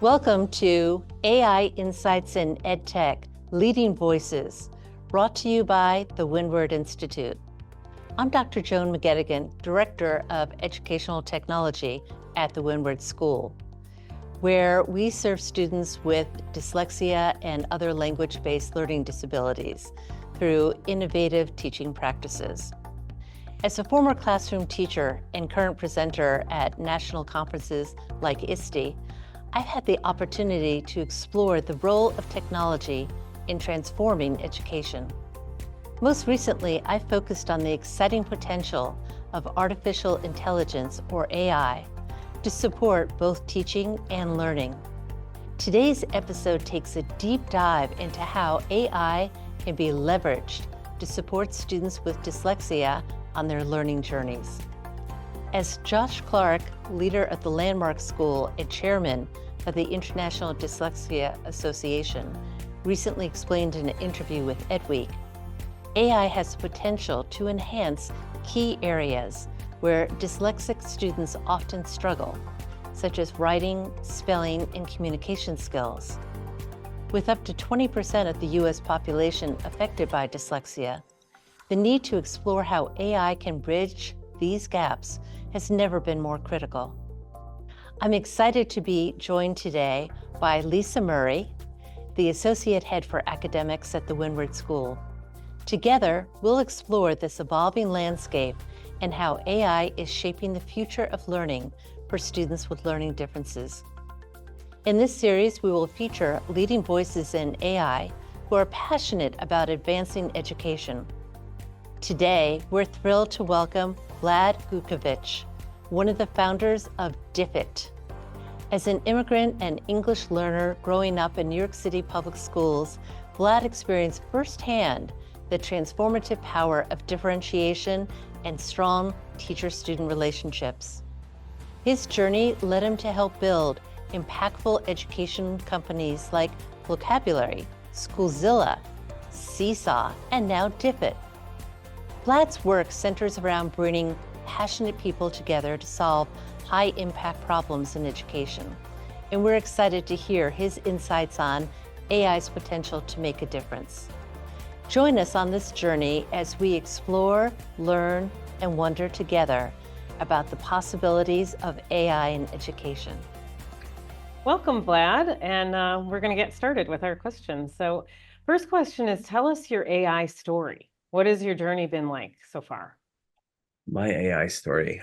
Welcome to AI Insights in EdTech, Leading Voices, brought to you by the Windward Institute. I'm Dr. Joan McGettigan, Director of Educational Technology at the Windward School, where we serve students with dyslexia and other language-based learning disabilities through innovative teaching practices. As a former classroom teacher and current presenter at national conferences like ISTE, I've had the opportunity to explore the role of technology in transforming education. Most recently, I've focused on the exciting potential of artificial intelligence, or AI, to support both teaching and learning. Today's episode takes a deep dive into how AI can be leveraged to support students with dyslexia on their learning journeys. As Josh Clark, leader of the Landmark School and chairman of the International Dyslexia Association, recently explained in an interview with EdWeek, AI has potential to enhance key areas where dyslexic students often struggle, such as writing, spelling, and communication skills. With up to 20% of the US population affected by dyslexia, the need to explore how AI can bridge these gaps has never been more critical. I'm excited to be joined today by Lisa Murray, the Associate Head for Academics at the Windward School. Together, we'll explore this evolving landscape and how AI is shaping the future of learning for students with learning differences. In this series, we will feature leading voices in AI who are passionate about advancing education. Today, we're thrilled to welcome Vlad Gutkovich, one of the founders of Diffit. As an immigrant and English learner growing up in New York City public schools, Vlad experienced firsthand the transformative power of differentiation and strong teacher-student relationships. His journey led him to help build impactful education companies like Vocabulary, Schoolzilla, Seesaw, and now Diffit. Vlad's work centers around bringing passionate people together to solve high-impact problems in education, and we're excited to hear his insights on AI's potential to make a difference. Join us on this journey as we explore, learn, and wonder together about the possibilities of AI in education. Welcome, Vlad, and we're going to get started with our questions. So first question is, tell us your AI story. What has your journey been like so far? My AI story.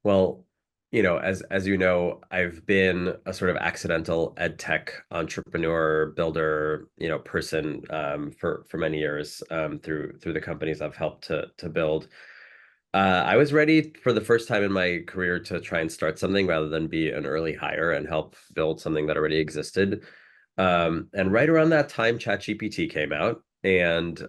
Well, as you know, I've been a sort of accidental EdTech entrepreneur, builder, person for many years through the companies I've helped to build. I was ready for the first time in my career to try and start something rather than be an early hire and help build something that already existed. And right around that time, ChatGPT came out, and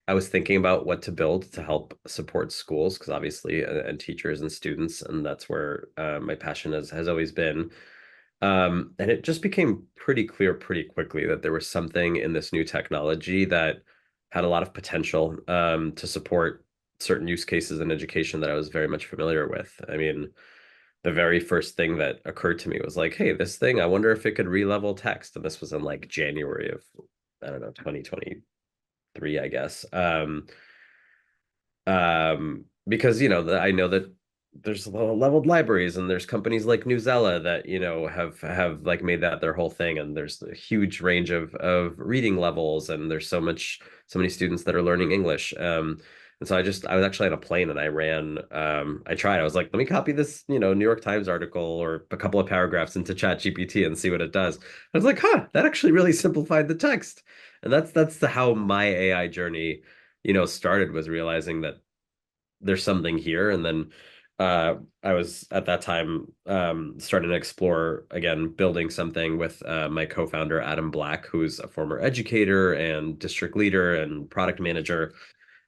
I was thinking about what to build to help support schools, because obviously, and teachers and students, and that's where my passion has always been. And it just became pretty clear pretty quickly that there was something in this new technology that had a lot of potential to support certain use cases in education that I was very much familiar with. I mean, the very first thing that occurred to me was like, hey, this thing, I wonder if it could re-level text. And this was in like January of, I don't know, 2023, I guess. Because I know that there's leveled libraries, and there's companies like Newsella that have like made that their whole thing, and there's a huge range of reading levels, and there's so many students that are learning English. And so I was actually on a plane, and I was like, let me copy this New York Times article or a couple of paragraphs into ChatGPT and see what it does. I was like, that actually really simplified the text. And that's how my AI journey started, was realizing that there's something here. And then I was at that time starting to explore, again, building something with my co-founder Adam Black, who's a former educator and district leader and product manager.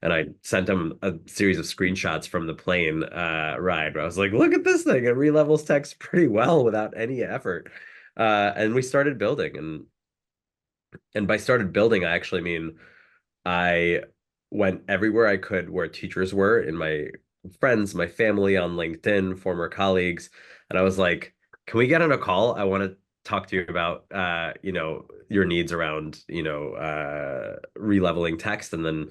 And I sent him a series of screenshots from the plane ride where I was like, look at this thing, it relevels text pretty well without any effort. And we started building, and by started building, I actually mean I went everywhere I could where teachers were in my friends, my family on LinkedIn, former colleagues, and I was like, can we get on a call? I want to talk to you about your needs around releveling text. And then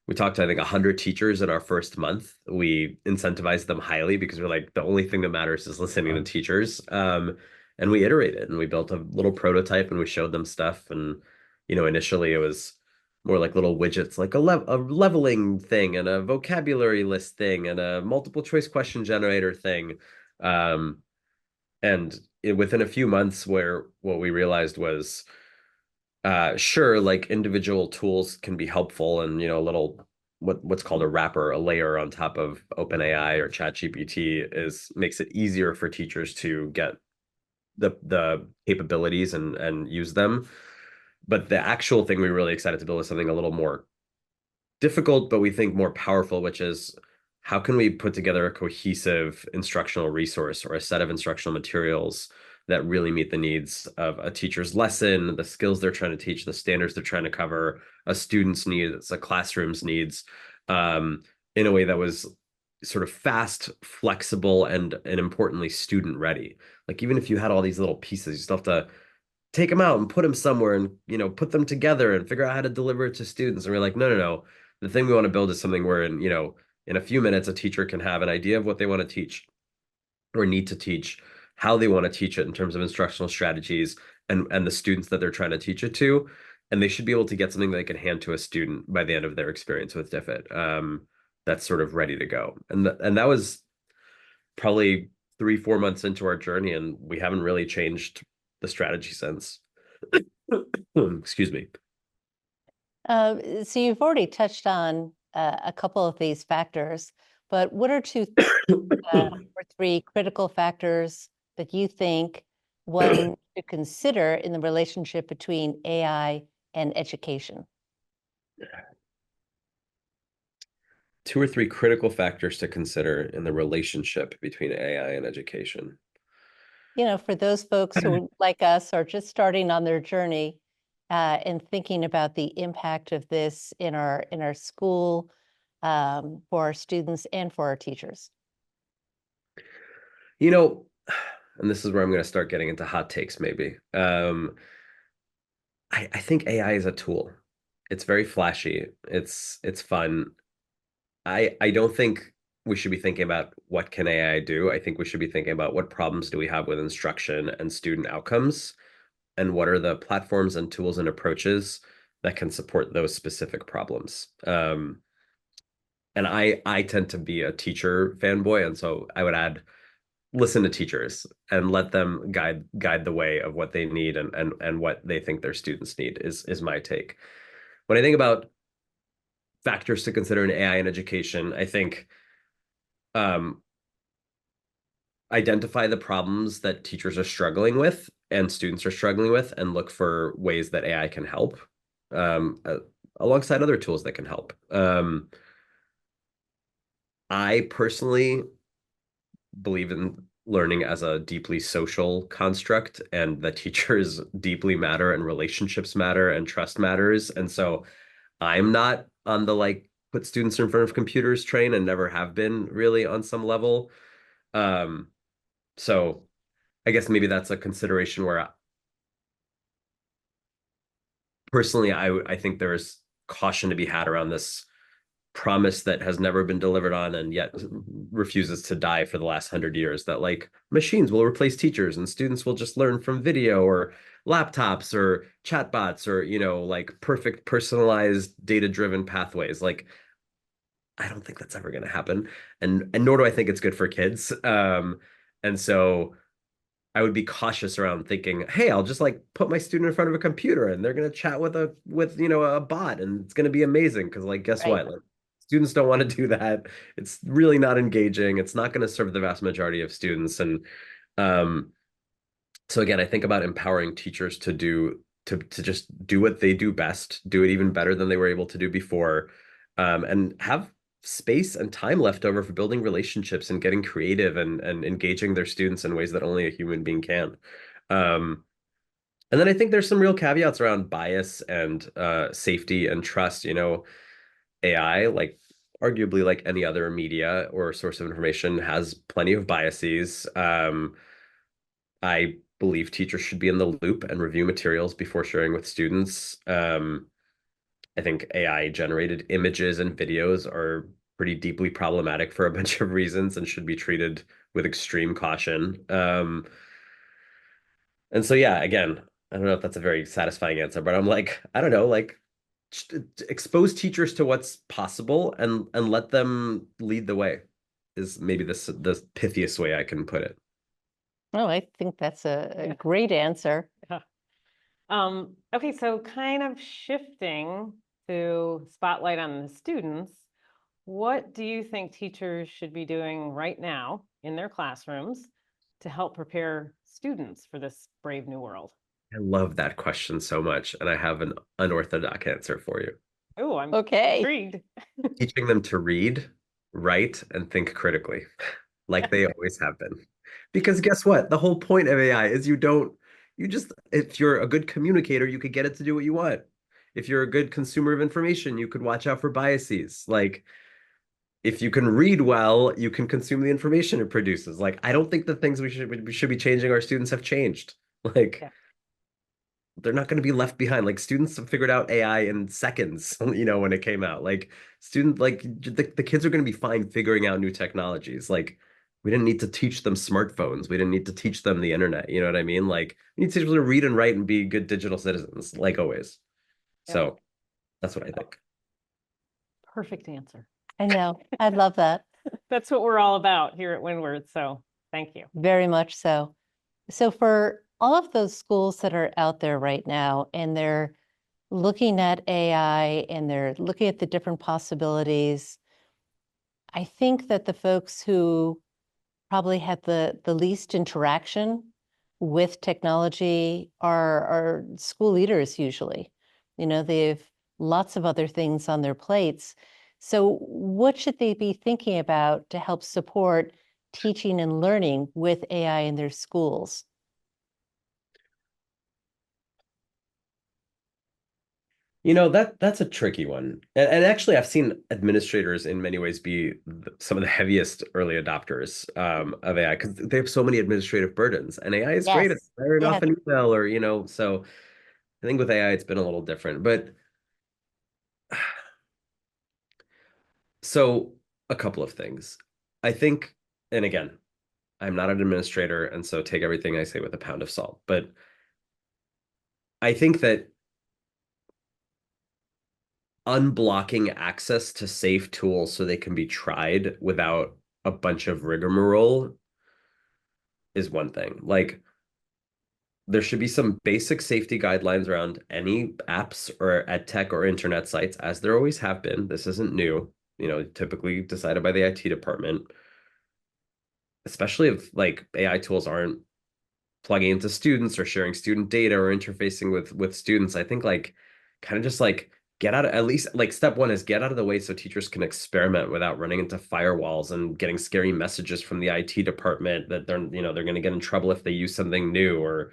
we talked to, I think, 100 teachers in our first month. We incentivized them highly because we're like, the only thing that matters is listening to teachers. And we iterated and we built a little prototype and we showed them stuff. And initially it was more like little widgets, like a leveling thing and a vocabulary list thing and a multiple choice question generator thing. And within a few months, where what we realized was, sure, like individual tools can be helpful, and a little what's called a wrapper, a layer on top of OpenAI or ChatGPT makes it easier for teachers to get the capabilities and use them. But the actual thing we're really excited to build is something a little more difficult, but we think more powerful, which is how can we put together a cohesive instructional resource or a set of instructional materials that really meet the needs of a teacher's lesson, the skills they're trying to teach, the standards they're trying to cover, a student's needs, a classroom's needs, in a way that was sort of fast, flexible, and importantly, student ready. Like even if you had all these little pieces, you still have to take them out and put them somewhere and put them together and figure out how to deliver it to students. And we're like, no. The thing we want to build is something where in a few minutes, a teacher can have an idea of what they want to teach or need to teach, how they want to teach it in terms of instructional strategies and the students that they're trying to teach it to. And they should be able to get something they can hand to a student by the end of their experience with Diffit, that's sort of ready to go. And that was probably 3-4 months into our journey, and we haven't really changed the strategy since. Excuse me. So you've already touched on a couple of these factors, but what are two or three critical factors that you think one should consider in the relationship between AI and education? 2 or 3 critical factors to consider in the relationship between AI and education. For those folks who, like us, are just starting on their journey and thinking about the impact of this in our school, for our students and for our teachers. And this is where I'm going to start getting into hot takes, maybe. I think AI is a tool. It's very flashy. It's fun. I don't think we should be thinking about what can AI do. I think we should be thinking about what problems do we have with instruction and student outcomes, and what are the platforms and tools and approaches that can support those specific problems. And I tend to be a teacher fanboy, and so I would add, listen to teachers and let them guide the way of what they need and what they think their students need is my take. When I think about factors to consider in AI and education, I think identify the problems that teachers are struggling with and students are struggling with, and look for ways that AI can help, alongside other tools that can help. I personally believe in learning as a deeply social construct, and that teachers deeply matter and relationships matter and trust matters. And so I'm not on the put students in front of computers train, and never have been really on some level. So I guess maybe that's a consideration where personally I think there's caution to be had around this promise that has never been delivered on and yet refuses to die for the last 100 years, that machines will replace teachers and students will just learn from video or laptops or chatbots or perfect personalized data-driven pathways. I don't think that's ever going to happen, and nor do I think it's good for kids. And so I would be cautious around thinking, hey, I'll just put my student in front of a computer and they're going to chat with a bot and it's going to be amazing. Because guess Right. what? Students don't want to do that. It's really not engaging. It's not going to serve the vast majority of students. And so again, I think about empowering teachers to just do what they do best, do it even better than they were able to do before, and have space and time left over for building relationships and getting creative and engaging their students in ways that only a human being can. And then I think there's some real caveats around bias and safety and trust. AI, arguably like any other media or source of information, has plenty of biases. I believe teachers should be in the loop and review materials before sharing with students. I think AI generated images and videos are pretty deeply problematic for a bunch of reasons and should be treated with extreme caution. And so, yeah, again, I don't know if that's a very satisfying answer, but I'm like, I don't know, like expose teachers to what's possible and let them lead the way is maybe the pithiest way I can put it. Oh, I think that's a Yeah. great answer. Yeah. Okay, so kind of shifting to spotlight on the students, what do you think teachers should be doing right now in their classrooms to help prepare students for this brave new world? I love that question so much, and I have an unorthodox answer for you. Oh, I'm Okay. intrigued. Teaching them to read, write, and think critically, like they always have been. Because guess what? The whole point of AI is if you're a good communicator, you could get it to do what you want. If you're a good consumer of information, you could watch out for biases. Like, if you can read well, you can consume the information it produces. Like, I don't think the things we should be changing our students have changed. Like, Yeah. they're not going to be left behind. Like, students have figured out AI in seconds, when it came out. Like, the kids are going to be fine figuring out new technologies. Like, we didn't need to teach them smartphones. We didn't need to teach them the internet. You know what I mean? Like, we need to teach them to read and write and be good digital citizens, like always. Yeah. So that's what I think. Perfect answer. I know. I love that. That's what we're all about here at Windward. So thank you. Very much so. So for all of those schools that are out there right now and they're looking at AI and they're looking at the different possibilities, I think that the folks who probably have the least interaction with technology are school leaders usually. They have lots of other things on their plates. So what should they be thinking about to help support teaching and learning with AI in their schools? That's a tricky one. And actually, I've seen administrators in many ways be some of the heaviest early adopters of AI because they have so many administrative burdens. And AI is great at Yes. firing off Yes. an email so I think with AI, it's been a little different. But so a couple of things. I think, and again, I'm not an administrator, and so take everything I say with a pound of salt. But I think that unblocking access to safe tools so they can be tried without a bunch of rigmarole is one thing. Like, there should be some basic safety guidelines around any apps or EdTech or internet sites, as there always have been. This isn't new, typically decided by the IT department, especially if like AI tools aren't plugging into students or sharing student data or interfacing with students. I think like kind of just like get out of, at least like step one is get out of the way so teachers can experiment without running into firewalls and getting scary messages from the IT department that they're going to get in trouble if they use something new or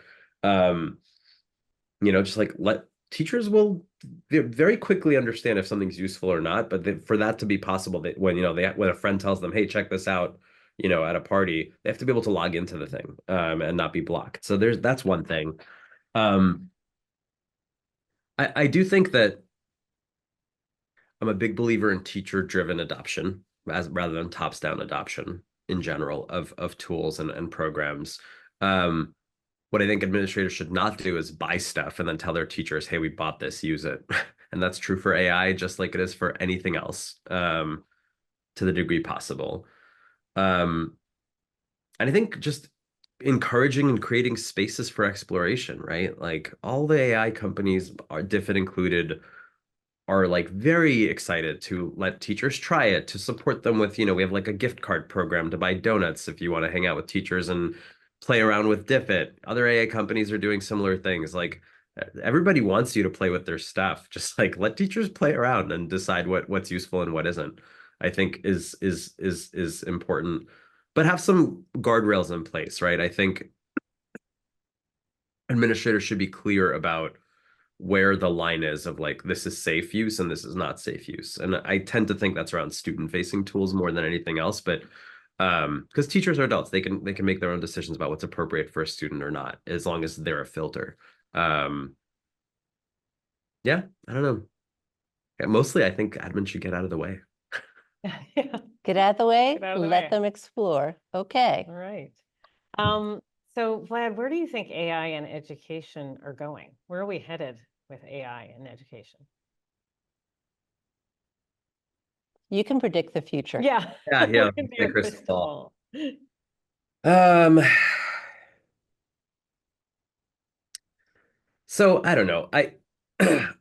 just like let teachers will very quickly understand if something's useful or not, but for that to be possible, when when a friend tells them, hey, check this out, at a party, they have to be able to log into the thing and not be blocked. So that's one thing. I do think that I'm a big believer in teacher-driven adoption rather than tops-down adoption in general of tools and programs. What I think administrators should not do is buy stuff and then tell their teachers, hey, we bought this, use it. And that's true for AI, just like it is for anything else, to the degree possible. And I think just encouraging and creating spaces for exploration, right? Like all the AI companies, Diffit included, are like very excited to let teachers try it, to support them with, we have like a gift card program to buy donuts if you want to hang out with teachers and play around with Diffit. Other AI companies are doing similar things. Like everybody wants you to play with their stuff. Just like let teachers play around and decide what's useful and what isn't. I think is important, but have some guardrails in place, right? I think administrators should be clear about where the line is of like, this is safe use and this is not safe use. And I tend to think that's around student facing tools more than anything else. But because teachers are adults, they can make their own decisions about what's appropriate for a student or not, as long as they're a filter. Yeah, I don't know. Mostly, I think admin should get out of the way. Yeah. Get out of the way, Get out of the let way. them explore. Okay. All right. So Vlad, where do you think AI and education are going? Where are we headed with AI and education? You can predict the future. Yeah. Yeah, yeah. Look into your crystal crystal ball. So I don't know. I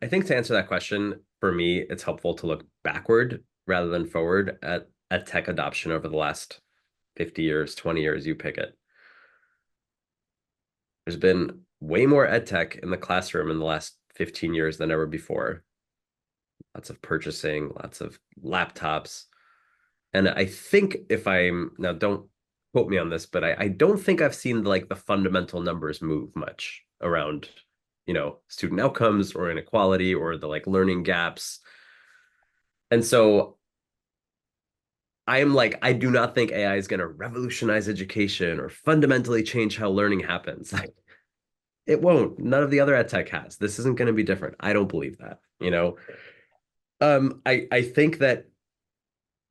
think to answer that question, for me, it's helpful to look backward rather than forward at tech adoption over the last 50 years, 20 years, you pick it. There's been way more EdTech in the classroom in the last 15 years than ever before. Lots of purchasing, lots of laptops. And I think now don't quote me on this, but I don't think I've seen like the fundamental numbers move much around, student outcomes or inequality or the like learning gaps. And so I do not think AI is going to revolutionize education or fundamentally change how learning happens. Like, it won't. None of the other ed tech has. This isn't going to be different. I don't believe that, I think that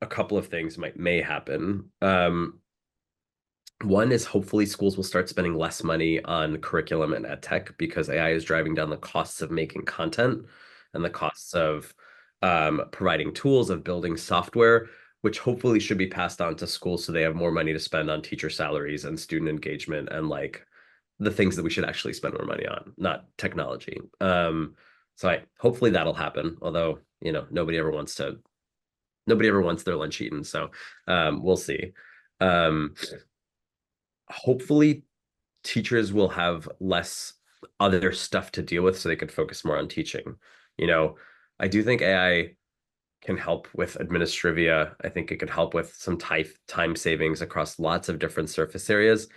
a couple of things may happen. One is hopefully schools will start spending less money on curriculum and ed tech because AI is driving down the costs of making content and the costs of providing tools, of building software, which hopefully should be passed on to schools so they have more money to spend on teacher salaries and student engagement and like the things that we should actually spend more money on, not technology. So hopefully that'll happen. Although, nobody ever wants their lunch eaten. So we'll see. Hopefully teachers will have less other stuff to deal with so they could focus more on teaching. I do think AI can help with administrivia. I think it could help with some time savings across lots of different surface areas.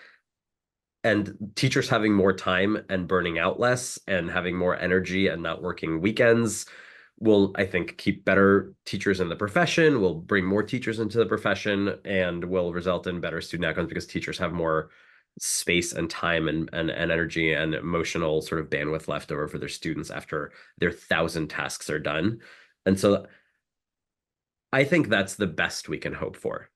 And teachers having more time and burning out less and having more energy and not working weekends will, I think, keep better teachers in the profession, will bring more teachers into the profession, and will result in better student outcomes because teachers have more space and time and energy and emotional sort of bandwidth left over for their students after their 1,000 tasks are done. And so I think that's the best we can hope for,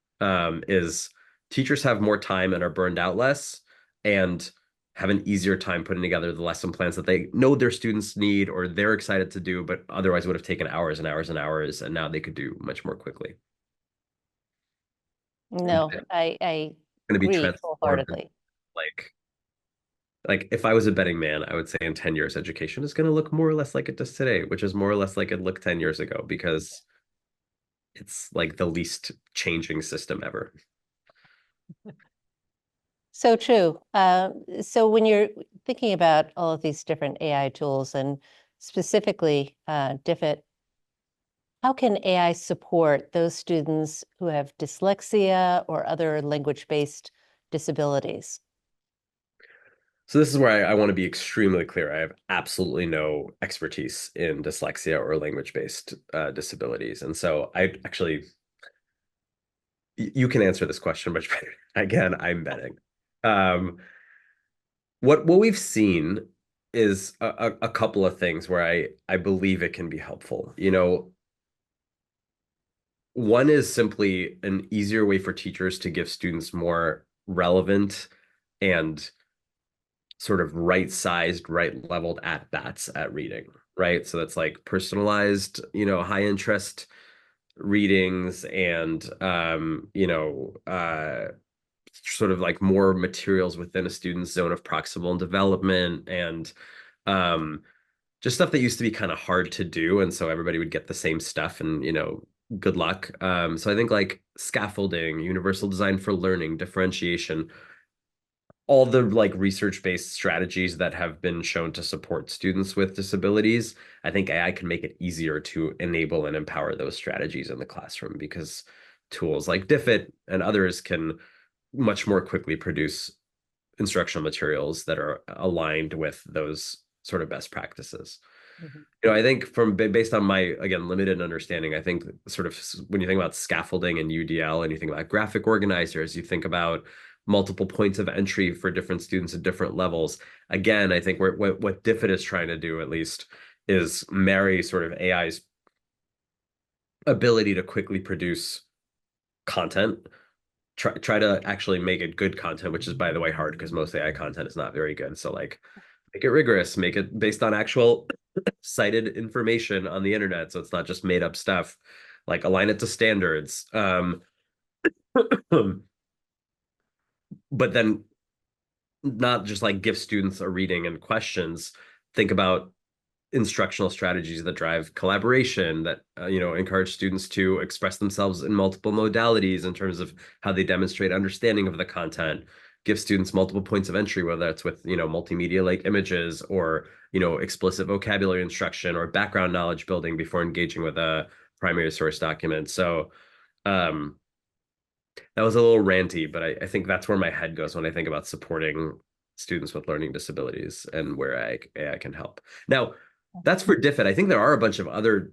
is teachers have more time and are burned out less and have an easier time putting together the lesson plans that they know their students need or they're excited to do, but otherwise would have taken hours and hours and hours, and now they could do much more quickly. No, I Going to be agree transformed. wholeheartedly. Like if I was a betting man, I would say in 10 years, education is going to look more or less like it does today, which is more or less like it looked 10 years ago, because it's like the least changing system ever. So true. So when you're thinking about all of these different AI tools and specifically Diffit, how can AI support those students who have dyslexia or other language-based disabilities? So this is where I want to be extremely clear. I have absolutely no expertise in dyslexia or language-based disabilities. And so you can answer this question much better. Again, I'm betting. What we've seen is a couple of things where I believe it can be helpful. One is simply an easier way for teachers to give students more relevant and sort of right-sized, right-leveled at-bats at reading, right? So that's like personalized, high-interest readings and, sort of like more materials within a student's zone of proximal development and just stuff that used to be kind of hard to do. And so everybody would get the same stuff and, good luck. So I think like scaffolding, universal design for learning, differentiation, all the like research-based strategies that have been shown to support students with disabilities, I think AI can make it easier to enable and empower those strategies in the classroom because tools like Diffit and others can much more quickly produce instructional materials that are aligned with those sort of best practices. Mhm. I think based on my, again, limited understanding, I think sort of when you think about scaffolding and UDL and you think about graphic organizers, you think about multiple points of entry for different students at different levels. Again, I think what Diffit is trying to do, at least, is marry sort of AI's ability to quickly produce content, try to actually make it good content, which is, by the way, hard because most AI content is not very good. So like make it rigorous, make it based on actual cited information on the internet, so it's not just made up stuff. Like align it to standards. But then not just like give students a reading and questions. Think about instructional strategies that drive collaboration, that encourage students to express themselves in multiple modalities in terms of how they demonstrate understanding of the content. Give students multiple points of entry, whether that's with multimedia like images, or explicit vocabulary instruction, or background knowledge building before engaging with a primary source document. So that was a little ranty, but I think that's where my head goes when I think about supporting students with learning disabilities and where AI can help. Now, that's for Diffit. I think there are a bunch of other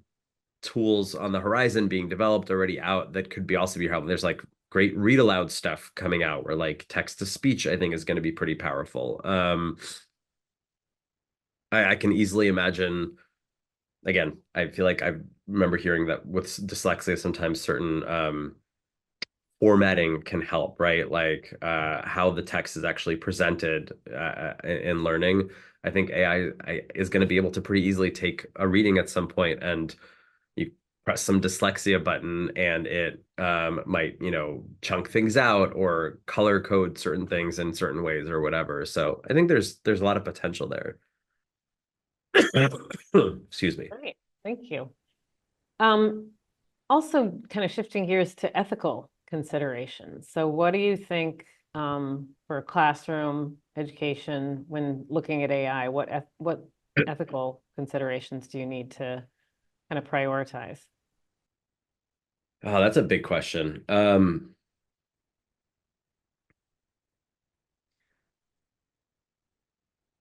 tools on the horizon being developed, already out, that could also be helpful. There's like great read aloud stuff coming out where like text to speech, I think, is going to be pretty powerful. I can easily imagine, again, I feel like I remember hearing that with dyslexia, sometimes certain formatting can help, right? Like how the text is actually presented in learning. I think AI is going to be able to pretty easily take a reading at some point, and you press some dyslexia button, and it might, chunk things out or color code certain things in certain ways or whatever. So I think there's a lot of potential there. Excuse me. Great, thank you. Also kind of shifting gears to ethical considerations. So what do you think for classroom education when looking at AI, what ethical considerations do you need to kind of prioritize? Oh, that's a big question.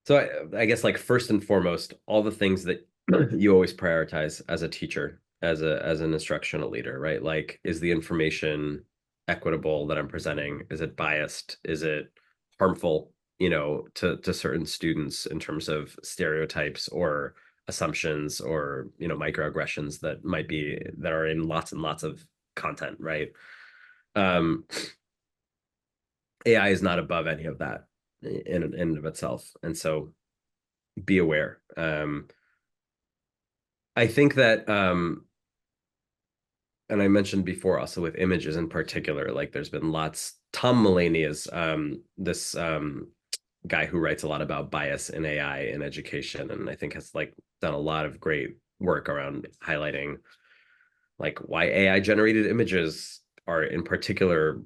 So I guess like first and foremost, all the things that you always prioritize as a teacher, as an instructional leader, right? Like, is the information equitable that I'm presenting? Is it biased? Is it harmful, to certain students in terms of stereotypes or assumptions, or, microaggressions that are in lots and lots of content, right? AI is not above any of that in and of itself. And so be aware. I think that, and I mentioned before also with images in particular, like there's been lots. Tom Mulaney is this guy who writes a lot about bias in AI in education, and I think has like done a lot of great work around highlighting like why AI generated images are in particular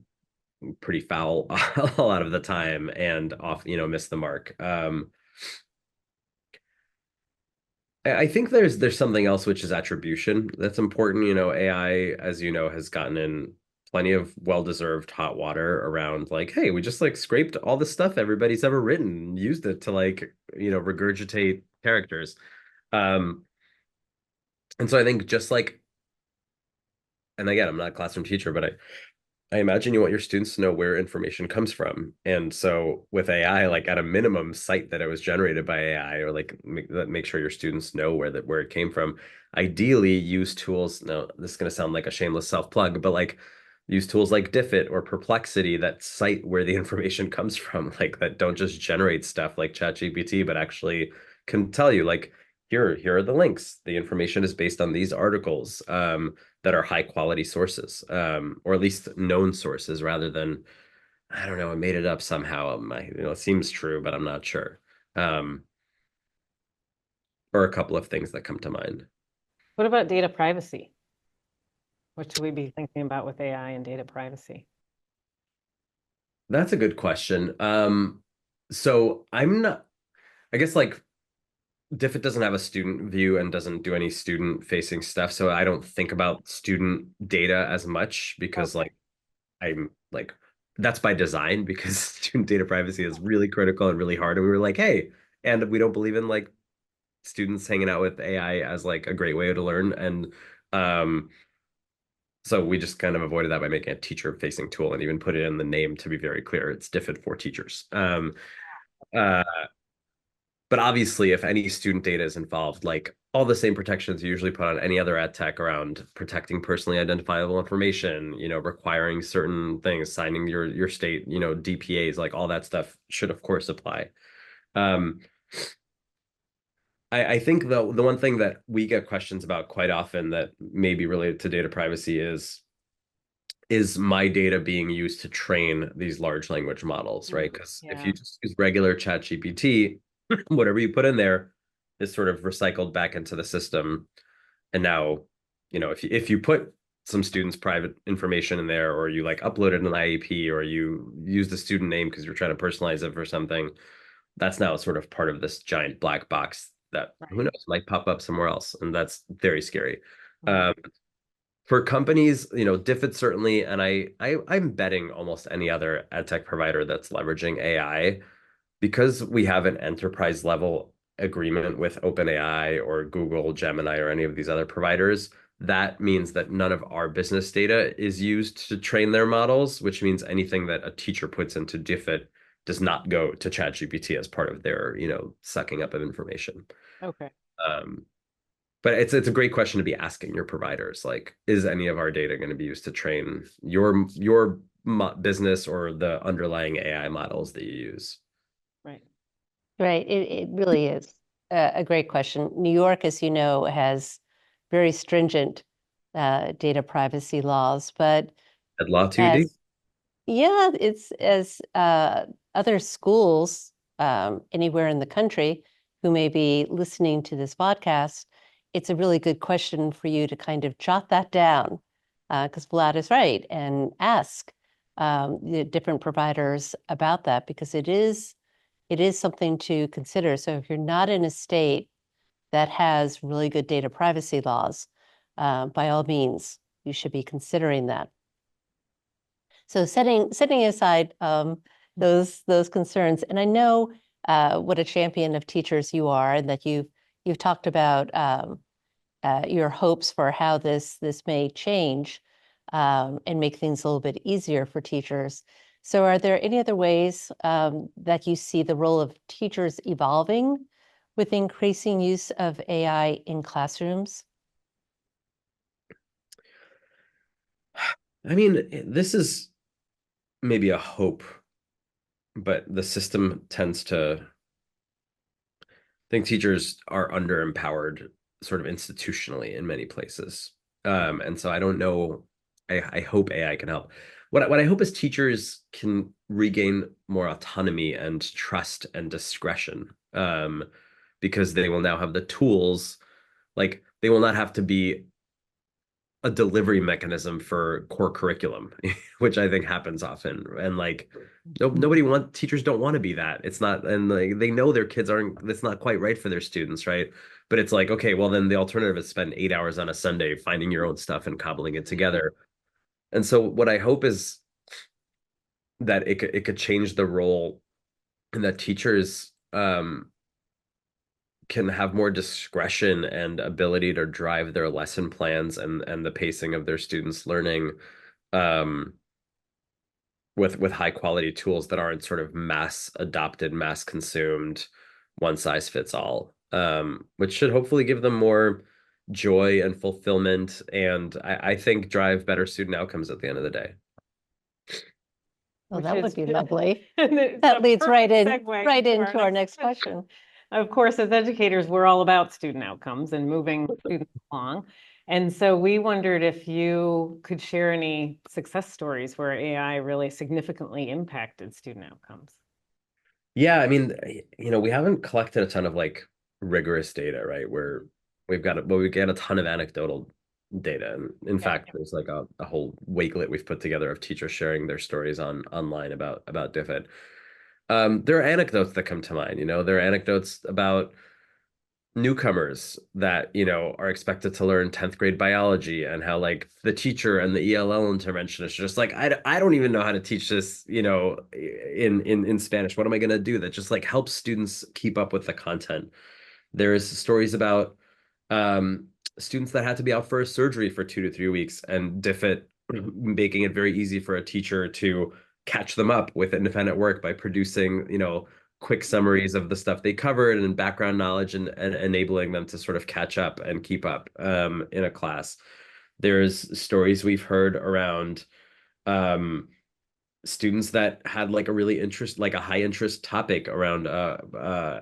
pretty foul a lot of the time, and miss the mark. I think there's something else, which is attribution, that's important. AI, as has gotten in plenty of well-deserved hot water around like, hey, we just like scraped all the stuff everybody's ever written and used it to like, regurgitate characters. Um, and so I think just like, and again, I'm not a classroom teacher, but I imagine you want your students to know where information comes from. And so with AI, like at a minimum, cite that it was generated by AI, or like make sure your students know where it came from. Ideally, use tools. Now, this is going to sound like a shameless self-plug, but like use tools like Diffit or Perplexity that cite where the information comes from, like that don't just generate stuff like ChatGPT, but actually can tell you like, here are the links. The information is based on these articles. That are high quality sources, or at least known sources, rather than, I don't know, I made it up somehow. It seems true, but I'm not sure. Or a couple of things that come to mind. What about data privacy? What should we be thinking about with AI and data privacy? That's a good question. So I'm not, I guess like Diffit doesn't have a student view and doesn't do any student facing stuff. So I don't think about student data as much, because Okay. like I'm like, that's by design, because student data privacy is really critical and really hard. And we were like, hey, and we don't believe in like students hanging out with AI as like a great way to learn. And um, so we just kind of avoided that by making a teacher-facing tool and even put it in the name to be very clear. It's Diffit for teachers. Uh, but obviously, if any student data is involved, like all the same protections you usually put on any other ed tech around protecting personally identifiable information, requiring certain things, signing your state, DPAs, like all that stuff should of course apply. Um, I think the one thing that we get questions about quite often that may be related to data privacy is my data being used to train these large language models, right? Because if you just use regular chat GPT, whatever you put in there is sort of recycled back into the system. And now, if you put some students' private information in there, or you like uploaded an IEP, or you use the student name because you're trying to personalize it for something, that's now sort of part of this giant black box that who knows might pop up somewhere else, and that's very scary. For companies, Diffit certainly, and I'm betting almost any other ed tech provider that's leveraging AI, because we have an enterprise level agreement with OpenAI or Google, Gemini, or any of these other providers. That means that none of our business data is used to train their models, which means anything that a teacher puts into Diffit does not go to ChatGPT as part of their, sucking up of information. Okay. But it's a great question to be asking your providers. Like, is any of our data going to be used to train your business or the underlying AI models that you use? Right. Right. It really is a great question. New York, as you know, has very stringent data privacy laws, but Ed law 2D? yeah, it's as other schools anywhere in the country who may be listening to this podcast, it's a really good question for you to kind of jot that down, because Vlad is right, and ask the different providers about that, because it is something to consider. So if you're not in a state that has really good data privacy laws, by all means, you should be considering that. So setting aside those concerns, and I know what a champion of teachers you are, and that you've talked about your hopes for how this may change and make things a little bit easier for teachers. So are there any other ways that you see the role of teachers evolving with increasing use of AI in classrooms? I mean, this is maybe a hope, but the system tends to think teachers are underempowered sort of institutionally in many places. And so I don't know. I hope AI can help. What I hope is teachers can regain more autonomy and trust and discretion, because they will now have the tools. Like, they will not have to be a delivery mechanism for core curriculum, which I think happens often. And like, teachers don't want to be that. It's not, and like they know their kids aren't, that's not quite right for their students, right? But it's like, okay, well then the alternative is spend 8 hours on a Sunday finding your own stuff and cobbling it together. And so what I hope is that it could change the role, and that teachers can have more discretion and ability to drive their lesson plans and the pacing of their students' learning, with high quality tools that aren't sort of mass adopted, mass consumed, one size fits all, which should hopefully give them more joy and fulfillment, and I think drive better student outcomes at the end of the day. Well, Which that would is be lovely. it's That a leads right perfect in, segue right to into our next question. Of course, as educators, we're all about student outcomes and moving students along. And so we wondered if you could share any success stories where AI really significantly impacted student outcomes. Yeah, I mean, we haven't collected a ton of like rigorous data, right? Where we get a ton of anecdotal data. And in fact, there's like a whole wakelet we've put together of teachers sharing their stories online about Diffit. There are anecdotes that come to mind, there are anecdotes about newcomers that, are expected to learn 10th grade biology, and how like the teacher and the ELL interventionist are just like, I don't even know how to teach this, in Spanish. What am I going to do that just like helps students keep up with the content There's stories about students that had to be out for a surgery for 2 to 3 weeks, and Diffit making it very easy for a teacher to catch them up with independent work by producing, quick summaries of the stuff they covered and background knowledge, and enabling them to sort of catch up and keep up in a class. There's stories we've heard around students that had like a really like a high interest topic around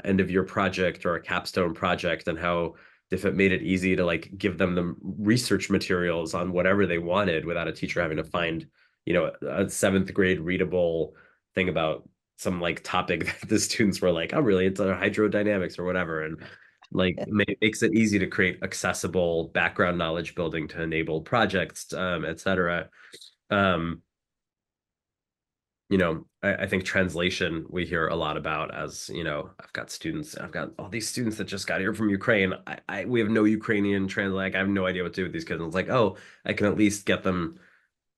end of year project or a capstone project, and how if it made it easy to like give them the research materials on whatever they wanted without a teacher having to find, a seventh grade readable thing about some like topic that the students were like, oh, really, it's hydrodynamics or whatever. And like makes it easy to create accessible background knowledge building to enable projects, et cetera. I think translation we hear a lot about, as I've got all these students that just got here from Ukraine. We have no Ukrainian like I have no idea what to do with these kids. And it's like, oh, I can at least get them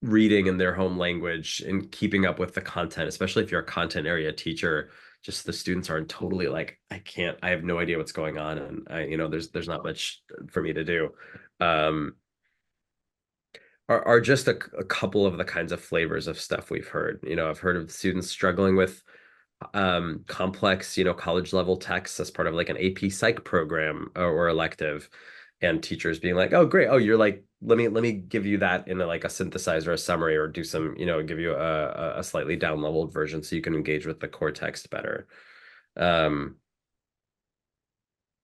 reading in their home language and keeping up with the content, especially if you're a content area teacher. Just the students aren't totally like, I have no idea what's going on, and there's not much for me to do. Are just a couple of the kinds of flavors of stuff we've heard. I've heard of students struggling with complex, college level texts as part of like an AP Psych program or elective, and teachers being like, oh, great. Oh, you're like, let me give you that in like a synthesizer, a summary, or do some, give you a slightly down leveled version so you can engage with the core text better.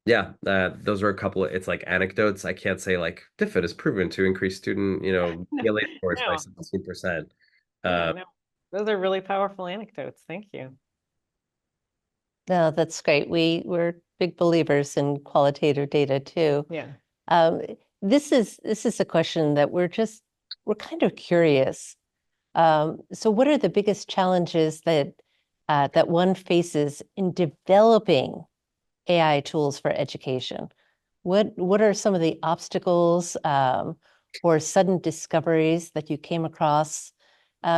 Yeah, those are a couple of, it's like anecdotes. I can't say like Diffit is proven to increase student, PLA scores by No, 17%. no. Those are really powerful anecdotes. Thank you. No, that's great. We're big believers in qualitative data too. Yeah. This is a question that we're kind of curious. So what are the biggest challenges that one faces in developing AI tools for education? What are some of the obstacles or sudden discoveries that you came across?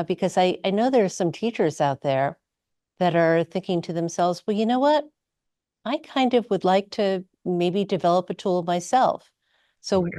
Because I know there are some teachers out there that are thinking to themselves, well, you know what? I kind of would like to maybe develop a tool myself. So Love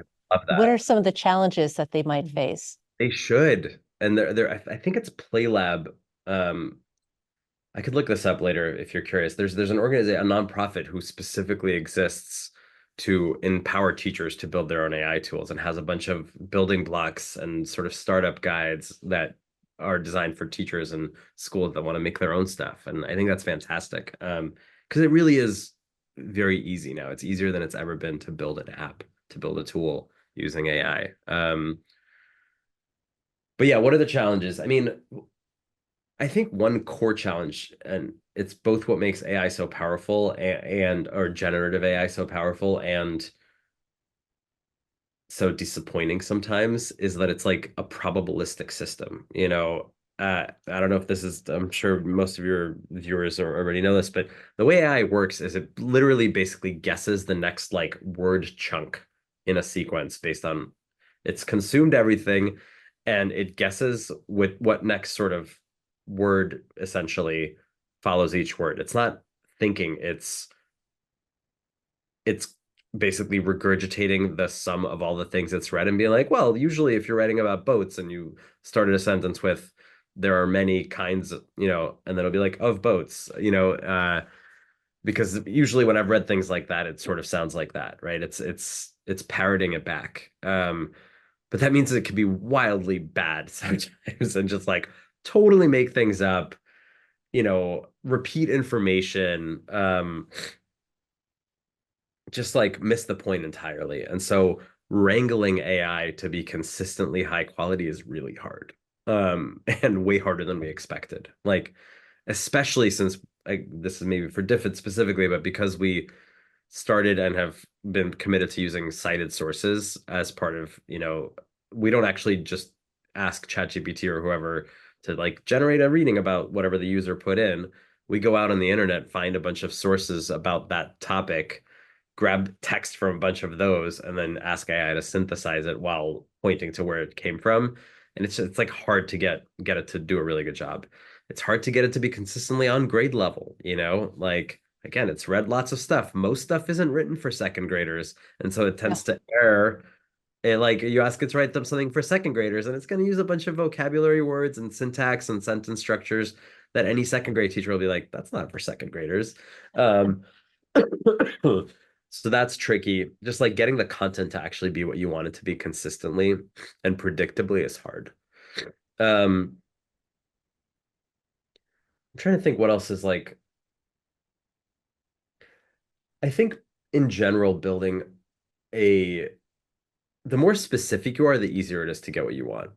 that. what are some of the challenges that they might face? They should. And I think it's PlayLab. I could look this up later if you're curious. There's an organization, a nonprofit, who specifically exists to empower teachers to build their own AI tools, and has a bunch of building blocks and sort of startup guides that are designed for teachers and schools that want to make their own stuff. And I think that's fantastic, because it really is very easy now. It's easier than it's ever been to build an app, to build a tool using AI. But yeah, what are the challenges? I mean, I think one core challenge, and it's both what makes AI so powerful or generative AI so powerful and so disappointing sometimes, is that it's like a probabilistic system. I don't know if this is, I'm sure most of your viewers already know this, but the way AI works is it literally basically guesses the next like word chunk in a sequence based on it's consumed everything, and it guesses with what next sort of word essentially follows each word. It's not thinking, it's basically regurgitating the sum of all the things it's read and being like, well, usually if you're writing about boats and you started a sentence with there are many kinds, and then it'll be like of boats, because usually when I've read things like that, it sort of sounds like that, right? It's parroting it back. But that means it could be wildly bad sometimes and just like totally make things up, repeat information, just like miss the point entirely. And so wrangling AI to be consistently high quality is really hard, and way harder than we expected. Like, especially since this is maybe for Diffit specifically, but because we started and have been committed to using cited sources as part of, we don't actually just ask ChatGPT or whoever to like generate a reading about whatever the user put in. We go out on the internet, find a bunch of sources about that topic, grab text from a bunch of those, and then ask AI to synthesize it while pointing to where it came from. And it's like hard to get it to do a really good job. It's hard to get it to be consistently on grade level, like again, it's read lots of stuff. Most stuff isn't written for second graders, and so it Yeah. tends to err. And like you ask it to write them something for second graders, and it's going to use a bunch of vocabulary words and syntax and sentence structures that any second grade teacher will be like, that's not for second graders. Um, so that's tricky. Just like getting the content to actually be what you want it to be consistently and predictably is hard. I'm trying to think what else is like. I think in general, building a the more specific you are, the easier it is to get what you want.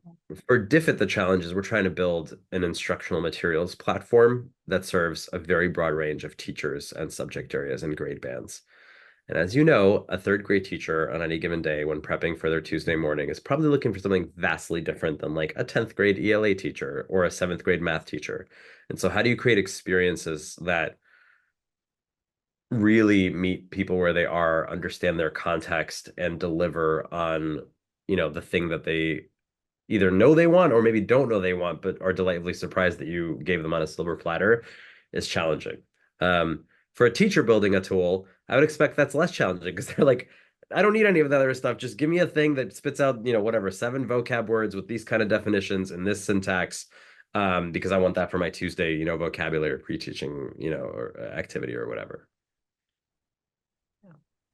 For Diffit, the challenge is we're trying to build an instructional materials platform that serves a very broad range of teachers and subject areas and grade bands. And as you know, a third grade teacher on any given day when prepping for their Tuesday morning is probably looking for something vastly different than like a 10th grade ELA teacher or a 7th grade math teacher. And so how do you create experiences that really meet people where they are, understand their context, and deliver on, the thing that they either know they want or maybe don't know they want, but are delightfully surprised that you gave them on a silver platter is challenging. For a teacher building a tool, I would expect that's less challenging because they're like, I don't need any of the other stuff. Just give me a thing that spits out, whatever, 7 vocab words with these kind of definitions and this syntax, because I want that for my Tuesday, vocabulary pre-teaching, or activity or whatever.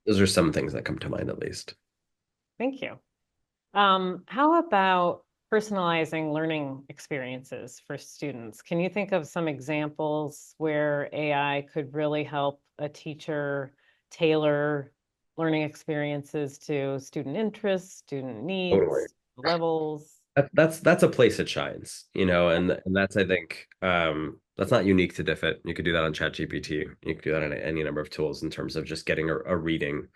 Those are some things that come to mind, at least. Thank you. How about personalizing learning experiences for students? Can you think of some examples where AI could really help a teacher tailor learning experiences to student interests, student needs, Totally. levels? That's a place it shines, and that's, I think, that's not unique to Diffit. You could do that on ChatGPT. You could do that on any number of tools in terms of just getting a reading.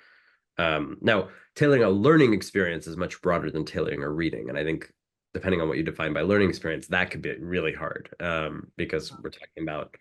Now, tailoring a learning experience is much broader than tailoring a reading. And I think depending on what you define by learning experience, that could be really hard, because we're talking about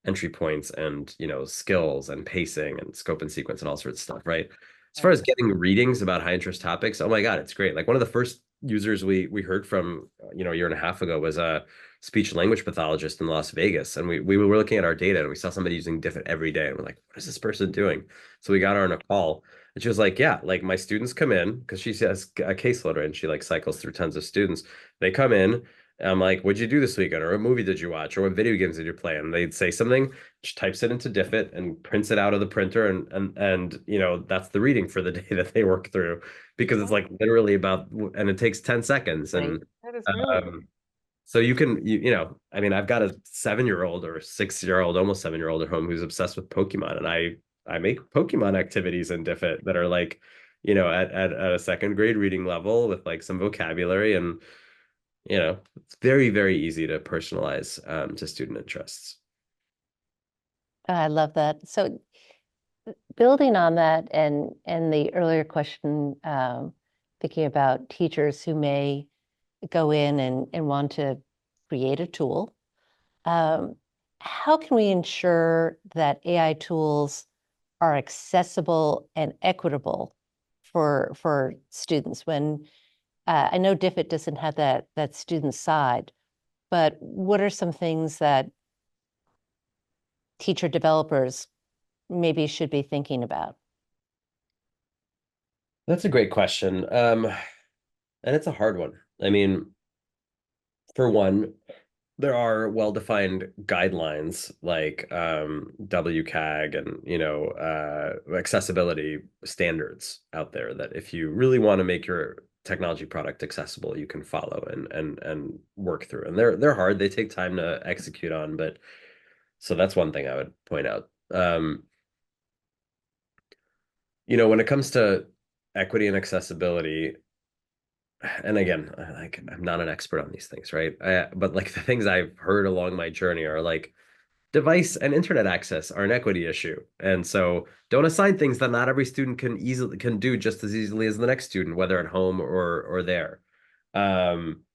entry points and, skills and pacing and scope and sequence and all sorts of stuff, right? As far as getting readings about high interest topics, oh my God, it's great. Like one of the first users we heard from, a year and a half ago was a speech language pathologist in Las Vegas. And we were looking at our data and we saw somebody using Diffit every day. And we're like, what is this person doing? So we got her on a call and she was like, yeah, like my students come in because she has a caseload and she like cycles through tons of students. They come in. I'm like, what'd you do this weekend? Or what movie did you watch? Or what video games did you play? And they'd say something, she types it into Diffit and prints it out of the printer. And that's the reading for the day that they work through because it's like literally about, and it takes 10 seconds. And That is really so you can, I mean, I've got a 7-year-old or 6-year-old, almost 7-year-old at home who's obsessed with Pokemon. And I make Pokemon activities in Diffit that are like, at a second grade reading level with like some vocabulary and, it's very, very easy to personalize to student interests. I love that. So building on that and the earlier question, thinking about teachers who may go in and want to create a tool, how can we ensure that AI tools are accessible and equitable for students when I know Diffit doesn't have that student side, but what are some things that teacher developers maybe should be thinking about? That's a great question. And it's a hard one. I mean, for one, there are well-defined guidelines like WCAG and accessibility standards out there that if you really want to make your technology product accessible, you can follow and work through. And they're hard. They take time to execute on, but so that's one thing I would point out. When it comes to equity and accessibility, and again, I'm not an expert on these things, right? But like the things I've heard along my journey are like device and internet access are an equity issue. And so don't assign things that not every student can do just as easily as the next student, whether at home or there. I'm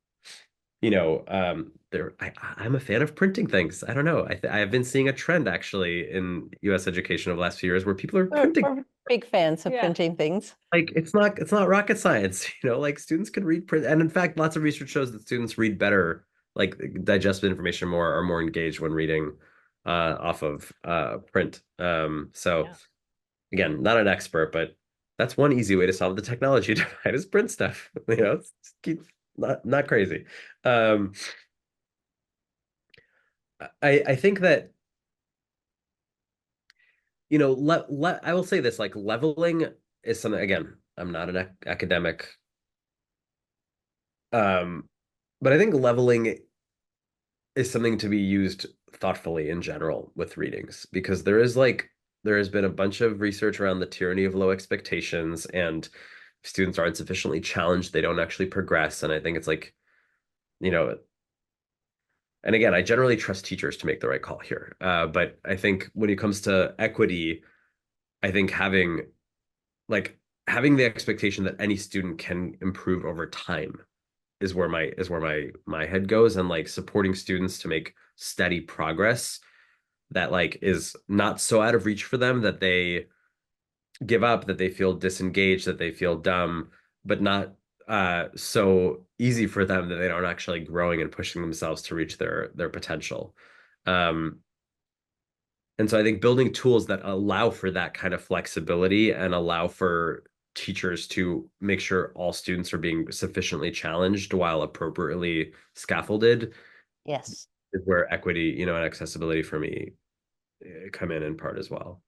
a fan of printing things. I don't know. I've been seeing a trend actually in US education over the last few years where people are printing. We're big fans of Yeah. printing things. Like it's not rocket science, like students can read print. And in fact, lots of research shows that students read better, like digest information more, are more engaged when reading off of print. So Yeah. again, not an expert, but that's one easy way to solve the technology divide is print stuff. It's not crazy. I think that I will say this, like leveling is something, again, I'm not an academic, but I think leveling is something to be used thoughtfully in general with readings, because there has been a bunch of research around the tyranny of low expectations, and if students aren't sufficiently challenged, they don't actually progress. And I think it's like, you know, and again, I generally trust teachers to make the right call here. But I think when it comes to equity, I think having the expectation that any student can improve over time is where my head goes, and like supporting students to make steady progress that like is not so out of reach for them that they give up, that they feel disengaged, that they feel dumb, but not so easy for them that they aren't actually growing and pushing themselves to reach their potential. Um, and so I think building tools that allow for that kind of flexibility and allow for teachers to make sure all students are being sufficiently challenged while appropriately scaffolded Yes. is where equity, and accessibility for me come in part as well.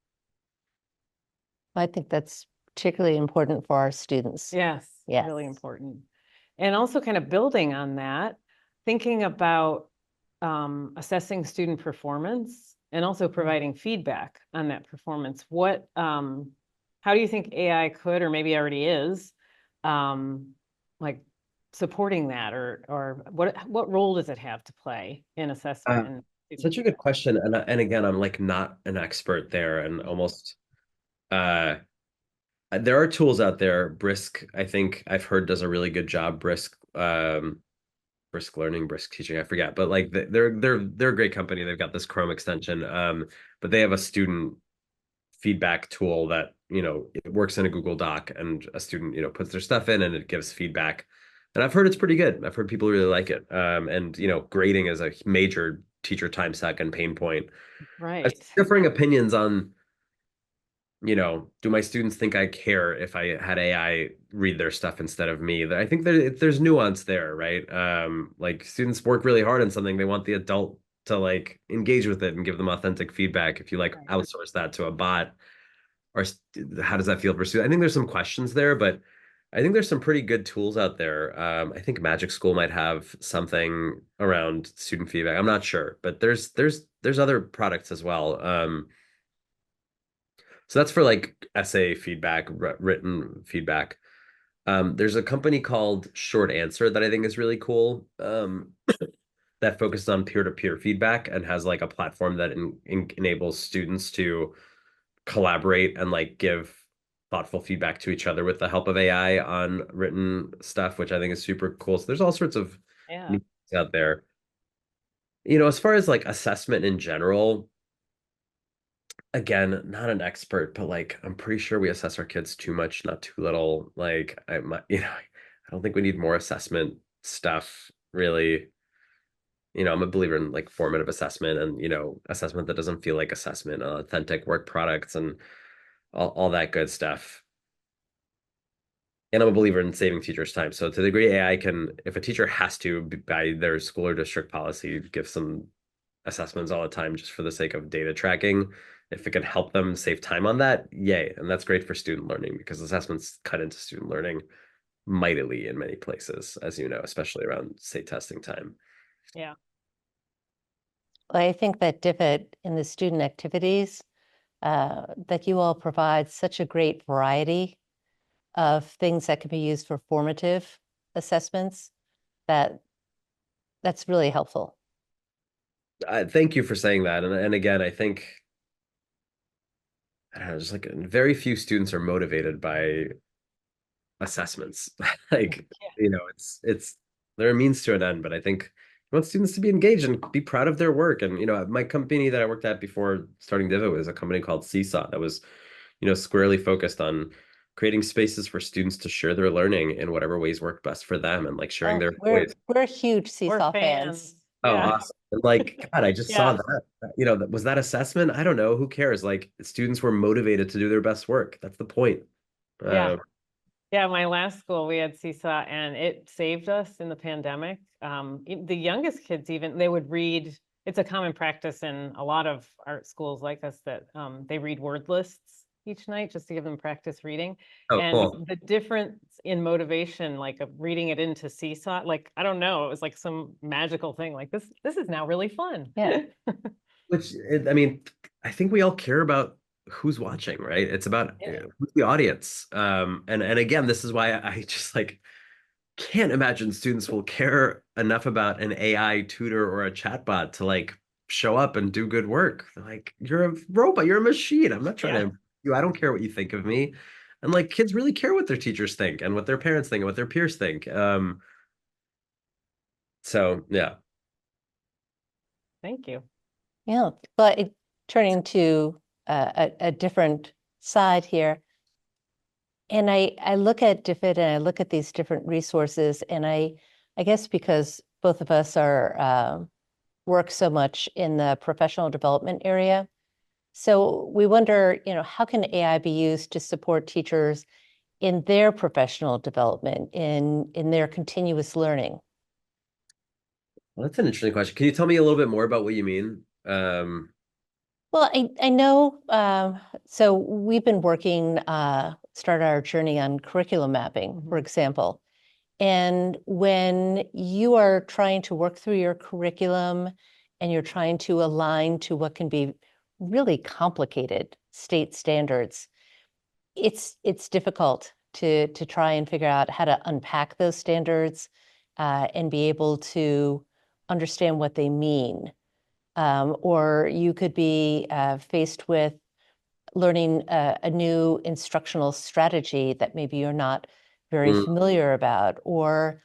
I think that's particularly important for our students. Yes, Yes. really important. And also kind of building on that, thinking about assessing student performance and also providing feedback on that performance. How do you think AI could, or maybe already is, like supporting that, or what role does it have to play in assessment and student Such a good question. And again, I'm like not an expert there, and almost there are tools out there. Brisk, I think I've heard, does a really good job. Brisk learning, brisk teaching, I forget, but like they're a great company. They've got this Chrome extension, but they have a student feedback tool that it works in a Google Doc, and a student puts their stuff in and it gives feedback. And I've heard it's pretty good. I've heard people really like it. And grading is a major teacher time suck and pain point. I've Right. differing opinions on, do my students think I care if I had AI read their stuff instead of me? I think there's nuance there, right? Like students work really hard on something. They want the adult to like engage with it and give them authentic feedback. If you like Right. outsource that to a bot, or how does that feel for students? I think there's some questions there, but I think there's some pretty good tools out there. I think Magic School might have something around student feedback. I'm not sure, but there's other products as well. So that's for like essay feedback, written feedback. There's a company called Short Answer that I think is really cool. That focuses on peer-to-peer feedback and has like a platform that enables students to collaborate and like give thoughtful feedback to each other with the help of AI on written stuff, which I think is super cool. So there's all sorts of Yeah. neat things out there. As far as like assessment in general, again, not an expert, but like I'm pretty sure we assess our kids too much, not too little. Like I don't think we need more assessment stuff, really. I'm a believer in like formative assessment and assessment that doesn't feel like assessment, authentic work products and all that good stuff. And I'm a believer in saving teachers time. So to the degree AI can, if a teacher has to, by their school or district policy, give some assessments all the time just for the sake of data tracking, if it can help them save time on that, yay. And that's great for student learning, because assessments cut into student learning mightily in many places, as you know, especially around, say, testing time. Yeah. I think that Diffit in the student activities, that you all provide such a great variety of things that can be used for formative assessments, that's really helpful. Thank you for saying that. And again, I think, I don't know, just like very few students are motivated by assessments. Like, it's they're a means to an end, but I think I want students to be engaged and be proud of their work. And, my company that I worked at before starting Diffit was a company called Seesaw that was, squarely focused on creating spaces for students to share their learning in whatever ways work best for them and like sharing their voice. We're huge We're Seesaw fans. Oh, Yeah. awesome. And like, God, I just saw Yeah. that. Was that assessment? I don't know. Who cares? Like, students were motivated to do their best work. That's the point. Yeah. Uh, Yeah, my last school, we had Seesaw and it saved us in the pandemic. The youngest kids even, they would read, it's a common practice in a lot of art schools like us that they read word lists each night just to give them practice reading. oh, And cool. the difference in motivation, like of reading it into Seesaw, like, I don't know, it was like some magical thing. Like this is now really fun. Yeah. I mean, I think we all care about who's watching, right? It's about Yeah. who's the audience. And again, this is why I just like can't imagine students will care enough about an AI tutor or a chatbot to like show up and do good work. They're like, you're a robot, you're a machine. I'm not trying to Yeah. impress you. I don't care what you think of me. And like kids really care what their teachers think and what their parents think and what their peers think. So yeah. Thank you. Yeah. But turning to a different side here, and I look at Diffit and I look at these different resources, and I guess because both of us are work so much in the professional development area, so we wonder, how can AI be used to support teachers in their professional development, in their continuous learning? Well, that's an interesting question. Can you tell me a little bit more about what you mean? Well, I know, so we've been working, started our journey on curriculum mapping, for example. And when you are trying to work through your curriculum and you're trying to align to what can be really complicated state standards, it's difficult to try and figure out how to unpack those standards and be able to understand what they mean. Or you could be faced with learning a new instructional strategy that maybe you're not very Mm, familiar about. Or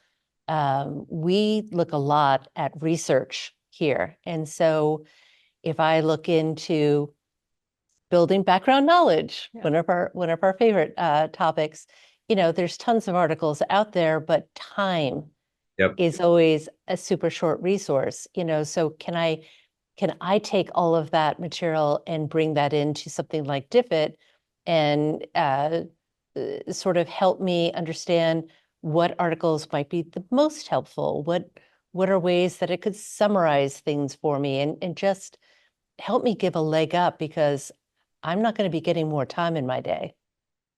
we look a lot at research here. And so if I look into building background knowledge, Yeah. one of our favorite topics, there's tons of articles out there, but time yep. is always a super short resource. So can I take all of that material and bring that into something like Diffit and sort of help me understand what articles might be the most helpful? What are ways that it could summarize things for me and just help me give a leg up, because I'm not going to be getting more time in my day.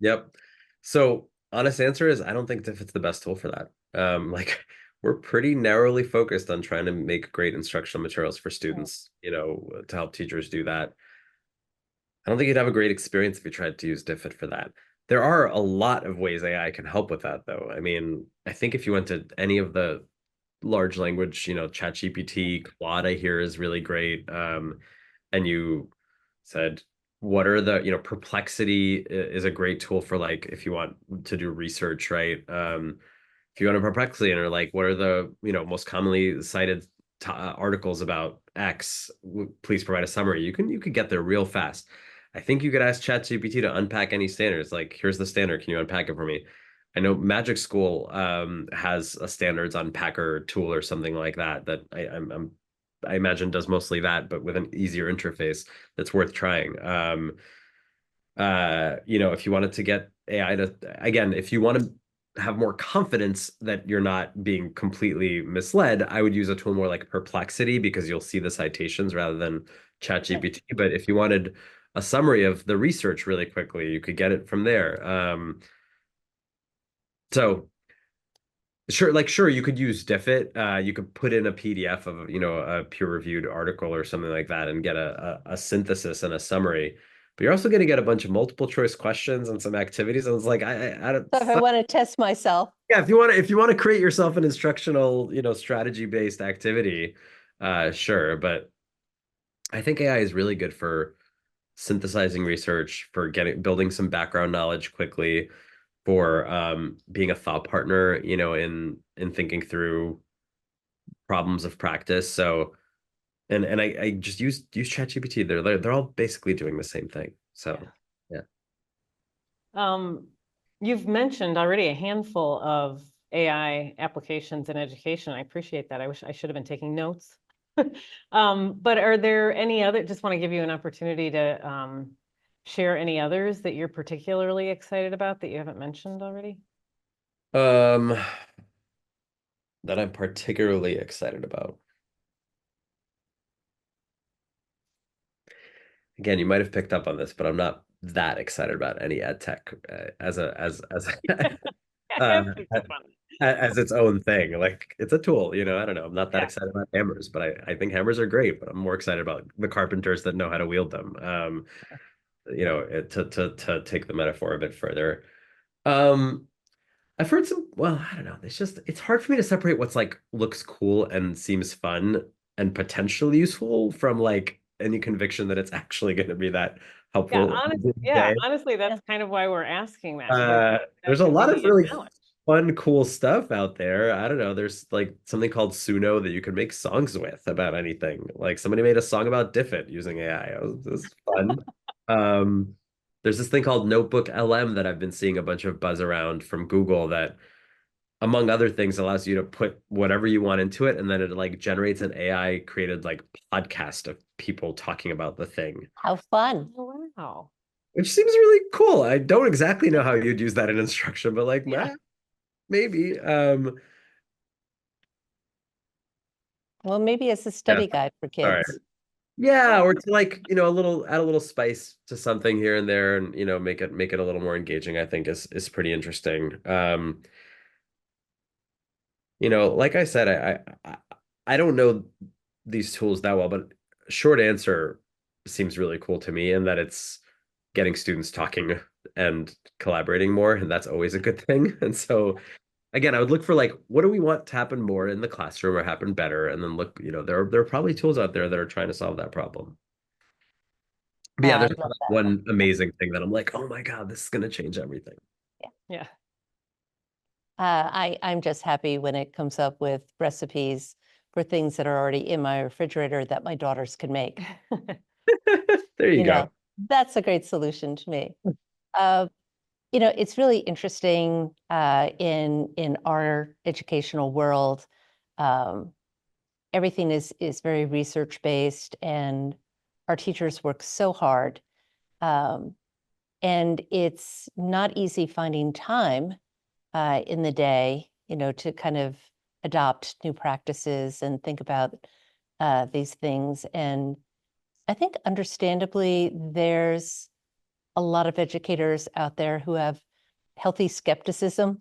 Yep. So honest answer is I don't think Diffit's the best tool for that. Like we're pretty narrowly focused on trying to make great instructional materials for students, to help teachers do that. I don't think you'd have a great experience if you tried to use Diffit for that. There are a lot of ways AI can help with that, though. I mean, I think if you went to any of the large language, ChatGPT, Claude, I hear is really great. And you said, what are Perplexity is a great tool for like if you want to do research, right? If you go to Perplexity and are like, what are the most commonly cited articles about X? Please provide a summary. You could get there real fast. I think you could ask ChatGPT to unpack any standards. Like, here's the standard. Can you unpack it for me? I know Magic School has a standards unpacker tool or something like that I imagine does mostly that, but with an easier interface that's worth trying. If you wanted to get AI to, again, if you want to have more confidence that you're not being completely misled, I would use a tool more like Perplexity because you'll see the citations rather than ChatGPT. But if you wanted a summary of the research really quickly, you could get it from there. So sure, you could use Diffit. You could put in a PDF of, a peer-reviewed article or something like that and get a synthesis and a summary. But you're also going to get a bunch of multiple choice questions and some activities. And it's like I don't. So if I want to test myself. Yeah, if you want to create yourself an instructional, strategy-based activity, sure. But I think AI is really good for synthesizing research, for building some background knowledge quickly, for being a thought partner, in thinking through problems of practice. So and I just use ChatGPT. They're all basically doing the same thing. So yeah. You've mentioned already a handful of AI applications in education. I appreciate that. I wish I should have been taking notes. But are there any other, just want to give you an opportunity to share any others that you're particularly excited about that you haven't mentioned already? Um, that I'm particularly excited about. Again, you might have picked up on this, but I'm not that excited about any ed tech I uh, have picked up on as its own thing. Like it's a tool, I don't know. I'm not that Yeah. excited about hammers, but I think hammers are great, but I'm more excited about the carpenters that know how to wield them. To take the metaphor a bit further. Um, I've heard some, well, I don't know. It's hard for me to separate what's like looks cool and seems fun and potentially useful from like any conviction that it's actually going to be that Yeah, helpful. honestly, that's kind of why we're asking that, because that There's a can lot be of really acknowledged. fun, cool stuff out there. I don't know. There's like something called Suno that you can make songs with about anything. Like somebody made a song about Diffit using AI. It was fun. Um, there's this thing called Notebook LM that I've been seeing a bunch of buzz around from Google that, among other things, allows you to put whatever you want into it, and then it like generates an AI created like podcast of people talking about the thing, How fun. Oh, wow. which seems really cool. I don't exactly know how you'd use that in instruction, but like, Yeah. maybe. Well, maybe as a Yeah. study guide for All right. kids. Yeah, or to like, add a little spice to something here and there and, make it a little more engaging, I think is pretty interesting. Like I said, I don't know these tools that well, but short answer seems really cool to me, and that it's getting students talking and collaborating more, and that's always a good thing. And so again, I would look for like, what do we want to happen more in the classroom or happen better? And then look, there are probably tools out there that are trying to solve that problem. But yeah, I there's not love like that. one amazing thing that I'm like, oh my God, this is going to change everything. Yeah. I'm just happy when it comes up with recipes for things that are already in my refrigerator that my daughters can make. There you go. That's a great solution to me. Uh, it's really interesting in our educational world. Um, Everything is very research based, and our teachers work so hard. Um, and it's not easy finding time in the day, to kind of adopt new practices and think about these things. And I think understandably, there's a lot of educators out there who have healthy skepticism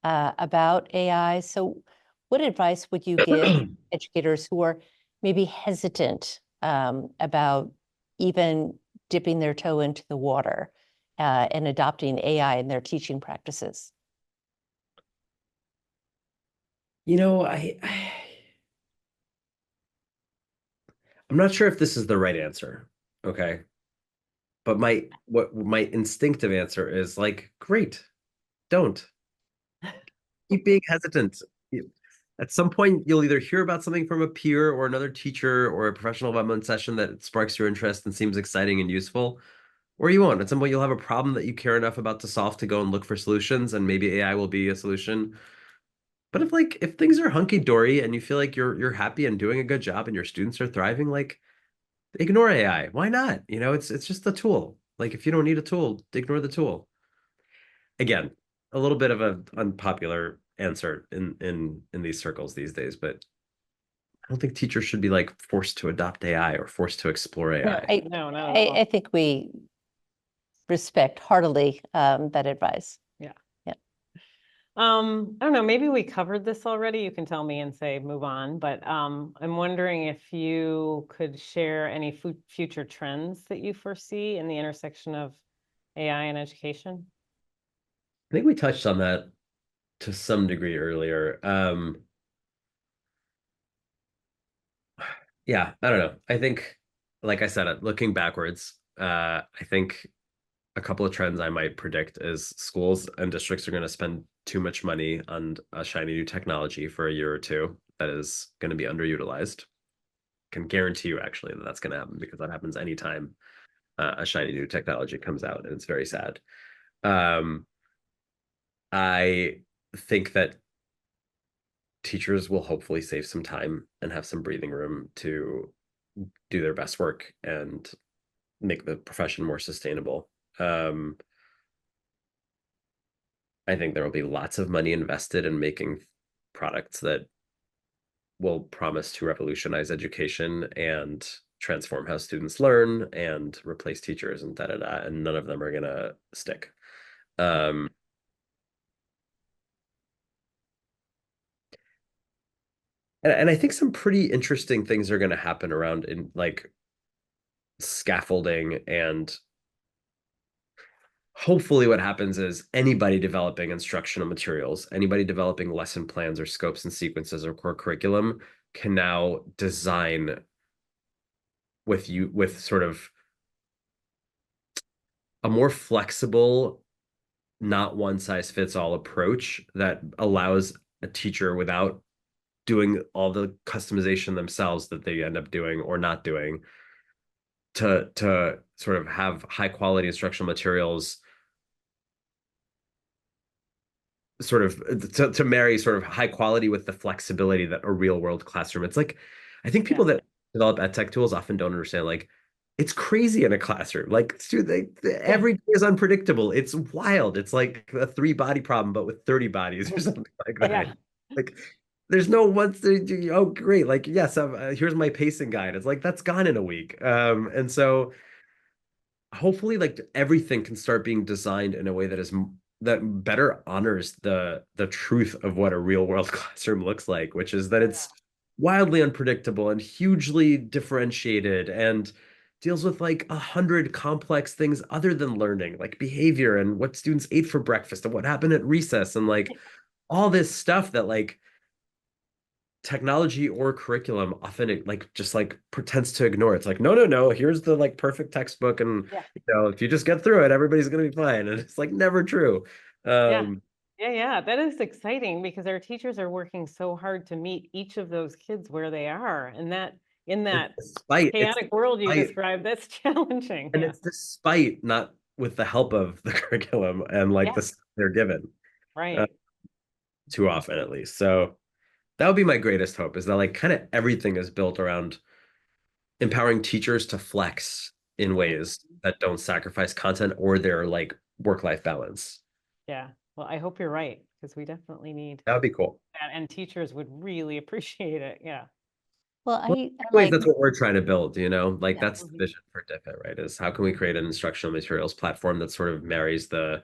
about AI. So what advice would you give educators who are maybe hesitant about even dipping their toe into the water and adopting AI in their teaching practices? I'm not sure if this is the right answer. Okay. But my instinctive answer is like, great, don't keep being hesitant. At some point, you'll either hear about something from a peer or another teacher or a professional development session that sparks your interest and seems exciting and useful, or you won't. At some point, you'll have a problem that you care enough about to solve to go and look for solutions, and maybe AI will be a solution. But if things are hunky dory and you feel like you're happy and doing a good job and your students are thriving, like ignore AI. Why not? It's just a tool. Like if you don't need a tool, ignore the tool. Again, a little bit of an unpopular answer in these circles these days, but I don't think teachers should be like forced to adopt AI or forced to explore No, AI. No, not at all. I think we respect heartily that advice. Yeah. Yeah. I don't know, maybe we covered this already. You can tell me and say move on, but I'm wondering if you could share any future trends that you foresee in the intersection of AI and education. I think we touched on that to some degree earlier. Yeah, I don't know. I think, like I said, looking backwards, I think a couple of trends I might predict is schools and districts are going to spend too much money on a shiny new technology for a year or two that is going to be underutilized. Can guarantee you actually that that's going to happen because that happens anytime a shiny new technology comes out, and it's very sad. Um, I think that teachers will hopefully save some time and have some breathing room to do their best work and make the profession more sustainable. I think there will be lots of money invested in making products that will promise to revolutionize education and transform how students learn and replace teachers and and none of them are gonna stick. And I think some pretty interesting things are going to happen around in like scaffolding, and hopefully what happens is anybody developing instructional materials, anybody developing lesson plans or scopes and sequences or core curriculum can now design with sort of a more flexible, not one size fits all approach that allows a teacher, without doing all the customization themselves that they end up doing or not doing, to sort of have high quality instructional materials, sort of to marry sort of high quality with the flexibility that a real world classroom. It's like, I think people that develop EdTech tools often don't understand, like, it's crazy in a classroom. Like, every day is unpredictable. It's wild. It's like a 3-body problem, but with 30 bodies or something like that. Yeah. Like, there's no once, oh, great. Like, yes, here's my pacing guide. It's like, that's gone in a week. And so hopefully like everything can start being designed in a way that better honors the truth of what a real world classroom looks like, which is that it's wildly unpredictable and hugely differentiated and deals with like 100 complex things other than learning, like behavior and what students ate for breakfast and what happened at recess and like all this stuff that like technology or curriculum often like just like pretends to ignore. It's like, no, here's the like perfect textbook, and if you just get through it, everybody's gonna be fine. And it's like never true. Yeah, that is exciting because our teachers are working so hard to meet each of those kids where they are, and that in that chaotic world you described, that's challenging. And it's despite, not with the help of the curriculum and like the stuff they're given, right? Too often, at least. So that would be my greatest hope, is that like kind of everything is built around empowering teachers to flex in ways that don't sacrifice content or their like work-life balance. Yeah. Well, I hope you're right, because we definitely need that would be cool. that, and teachers would really appreciate it. Yeah. Well, I like, that's what we're trying to build, like that's the Mhm. vision for Diffit, right? Is how can we create an instructional materials platform that sort of marries the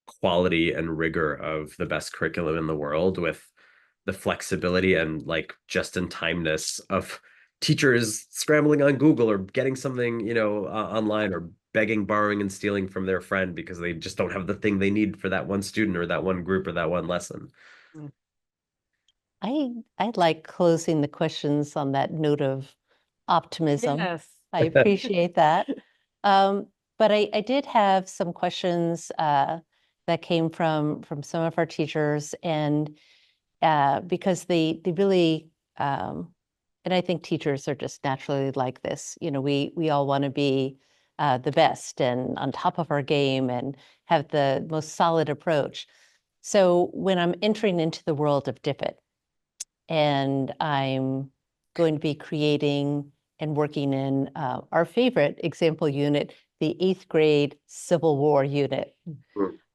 quality and rigor of the best curriculum in the world with the flexibility and like just-in-timeness of teachers scrambling on Google or getting something, online, or begging, borrowing, and stealing from their friend because they just don't have the thing they need for that one student or that one group or that one lesson. I like closing the questions on that note of optimism. Yes. I appreciate that. But I did have some questions that came from some of our teachers, and because they really, and I think teachers are just naturally like this. We all want to be the best and on top of our game and have the most solid approach. So when I'm entering into the world of Diffit, and I'm going to be creating and working in our favorite example unit, the 8th grade Civil War unit.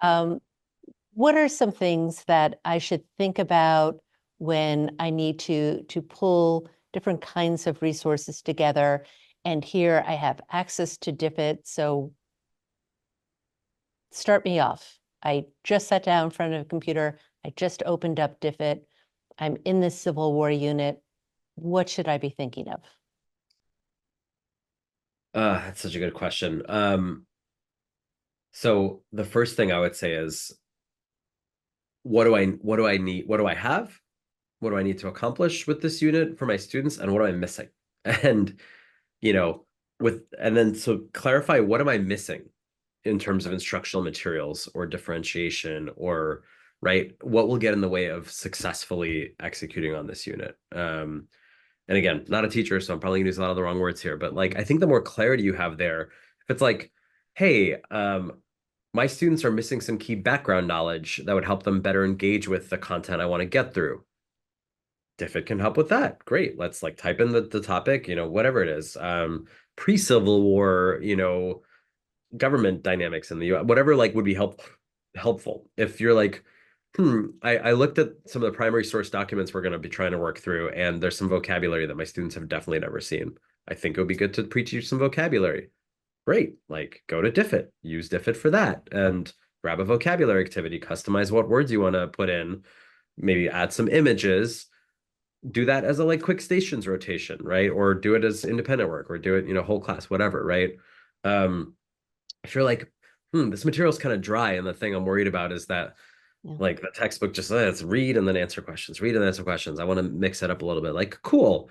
What are some things that I should think about when I need to pull different kinds of resources together? And here I have access to Diffit, so start me off. I just sat down in front of a computer. I just opened up Diffit. I'm in this Civil War unit. What should I be thinking of? That's such a good question. So the first thing I would say is, what do I need? What do I have? What do I need to accomplish with this unit for my students? And what am I missing? And, so clarify, what am I missing in terms of instructional materials or differentiation, or right, what will get in the way of successfully executing on this unit? And again, not a teacher, so I'm probably gonna use a lot of the wrong words here, but like, I think the more clarity you have there, if it's like, hey, my students are missing some key background knowledge that would help them better engage with the content I want to get through. Diffit can help with that. Great. Let's like type in the topic, whatever it is. Pre-Civil War, government dynamics in the US, whatever like would be helpful. If you're like, I looked at some of the primary source documents we're going to be trying to work through, and there's some vocabulary that my students have definitely never seen. I think it would be good to pre-teach some vocabulary. Great. Like go to Diffit, use Diffit for that, and grab a vocabulary activity, customize what words you want to put in, maybe add some images, do that as a like quick stations rotation, right? Or do it as independent work, or do it, whole class, whatever, right? If you're like, this material is kind of dry, and the thing I'm worried about is that like the textbook just let's read and then answer questions, read and answer questions. I want to mix it up a little bit. Like, cool,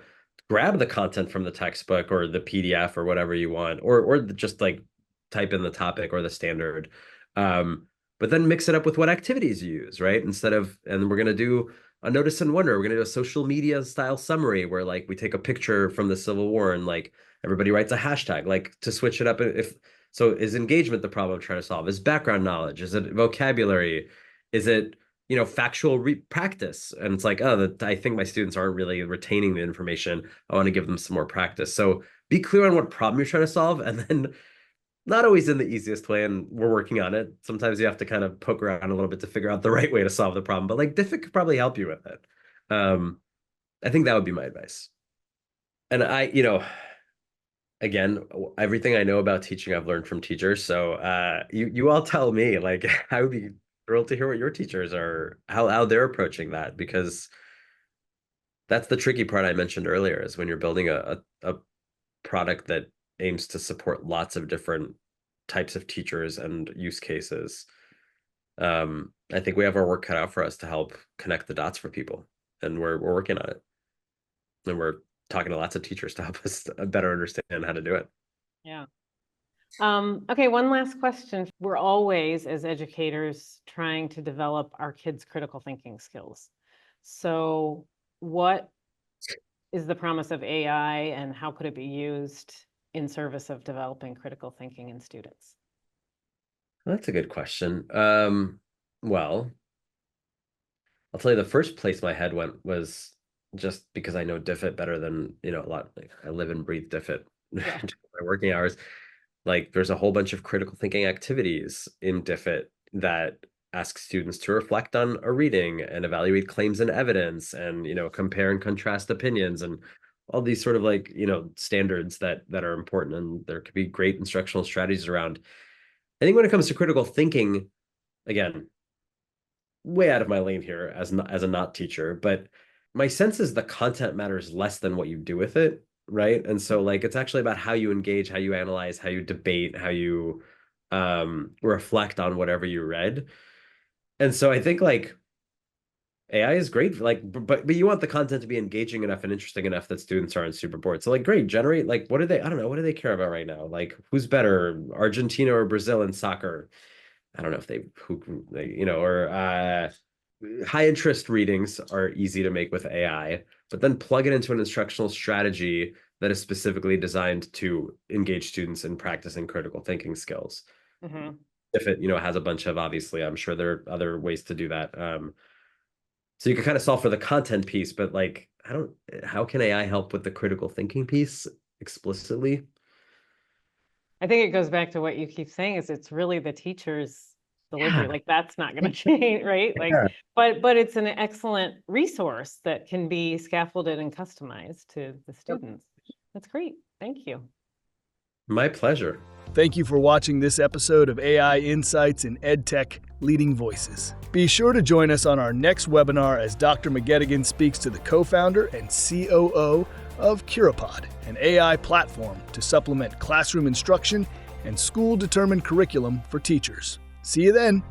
grab the content from the textbook or the PDF or whatever you want, or just like type in the topic or the standard. But then mix it up with what activities you use, right? And we're going to do a notice and wonder. We're going to do a social media style summary where like we take a picture from the Civil War and like everybody writes a hashtag, like to switch it up. So is engagement the problem I'm trying to solve? Is background knowledge? Is it vocabulary? Is it, factual practice? And it's like, I think my students aren't really retaining the information. I want to give them some more practice. So be clear on what problem you're trying to solve, and then not always in the easiest way, and we're working on it. Sometimes you have to kind of poke around a little bit to figure out the right way to solve the problem, but like Diffit could probably help you with it. I think that would be my advice. And again, everything I know about teaching, I've learned from teachers. So you all tell me, like, I would be thrilled to hear what your teachers are, how they're approaching that, because that's the tricky part I mentioned earlier, is when you're building a product that aims to support lots of different types of teachers and use cases. I think we have our work cut out for us to help connect the dots for people, and we're working on it. And we're talking to lots of teachers to help us better understand how to do it. Yeah. Okay, one last question. We're always, as educators, trying to develop our kids' critical thinking skills. So what is the promise of AI, and how could it be used in service of developing critical thinking in students? That's a good question. Well, I'll tell you, the first place my head went was just because I know Diffit better than, a lot. Like, I live and breathe Diffit Yeah. my working hours. Like, there's a whole bunch of critical thinking activities in Diffit that ask students to reflect on a reading and evaluate claims and evidence, and compare and contrast opinions, and all these sort of like standards that are important, and there could be great instructional strategies around. I think when it comes to critical thinking, again, way out of my lane here as a not teacher, but my sense is the content matters less than what you do with it, right? And so like it's actually about how you engage, how you analyze, how you debate, how you reflect on whatever you read. And so I think like AI is great, like, but you want the content to be engaging enough and interesting enough that students aren't super bored. So like, great, generate, like, I don't know, what do they care about right now? Like, who's better, Argentina or Brazil in soccer? I don't know if or high interest readings are easy to make with AI, but then plug it into an instructional strategy that is specifically designed to engage students in practicing critical thinking skills. Mm-hmm. If it, has a bunch of, obviously, I'm sure there are other ways to do that. So you can kind of solve for the content piece, but like, how can AI help with the critical thinking piece explicitly? I think it goes back to what you keep saying, is it's really the teacher's delivery. Like, that's not going to change, right? Like, but it's an excellent resource that can be scaffolded and customized to the students. That's great. Thank you. My pleasure. Thank you for watching this episode of AI Insights in EdTech Leading Voices. Be sure to join us on our next webinar as Dr. McGettigan speaks to the co-founder and COO of Curipod, an AI platform to supplement classroom instruction and school-determined curriculum for teachers. See you then.